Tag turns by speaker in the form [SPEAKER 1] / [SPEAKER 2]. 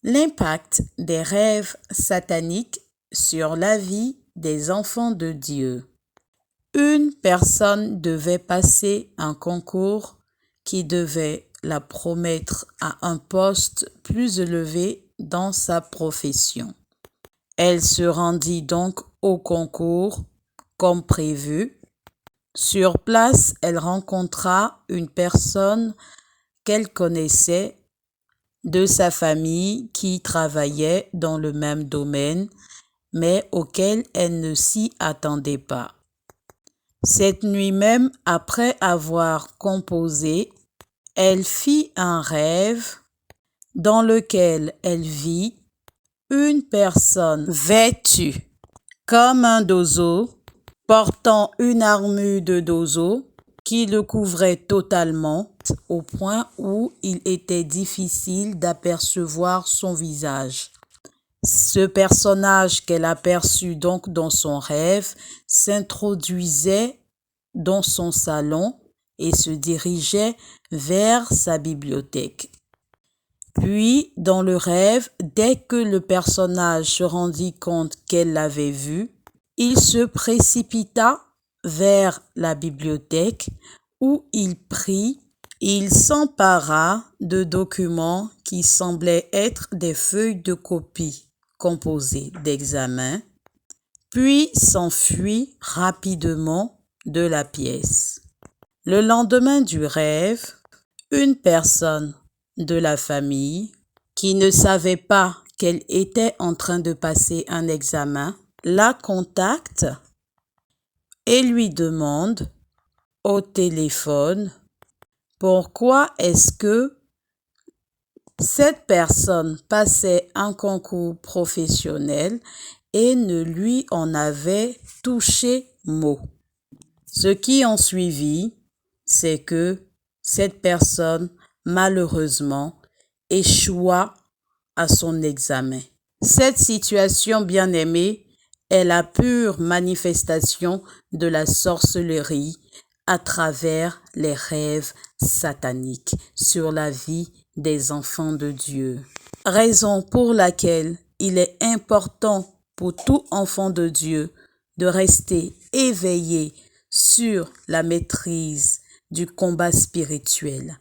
[SPEAKER 1] L'impact des rêves sataniques sur la vie des enfants de Dieu. Une personne devait passer un concours qui devait la promettre à un poste plus élevé dans sa profession. Elle se rendit donc au concours comme prévu. Sur place, elle rencontra une personne qu'elle connaissait de sa famille qui travaillait dans le même domaine, mais auquel elle ne s'y attendait pas. Cette nuit même, après avoir composé, elle fit un rêve dans lequel elle vit une personne vêtue comme un dozo, portant une armure de dozo qui le couvrait totalement au point où il était difficile d'apercevoir son visage. Ce personnage qu'elle aperçut donc dans son rêve s'introduisait dans son salon et se dirigeait vers sa bibliothèque. Puis, dans le rêve, dès que le personnage se rendit compte qu'elle l'avait vu, il se précipita vers la bibliothèque où il s'empara de documents qui semblaient être des feuilles de copie composées d'examens, puis s'enfuit rapidement de la pièce. Le lendemain du rêve, une personne de la famille qui ne savait pas qu'elle était en train de passer un examen la contacte et lui demande au téléphone pourquoi est-ce que cette personne passait un concours professionnel et ne lui en avait touché mot. Ce qui en suivit, c'est que cette personne, malheureusement, échoua à son examen. Cette situation, bien-aimée, est la pure manifestation de la sorcellerie à travers les rêves sataniques sur la vie des enfants de Dieu. Raison pour laquelle il est important pour tout enfant de Dieu de rester éveillé sur la maîtrise du combat spirituel.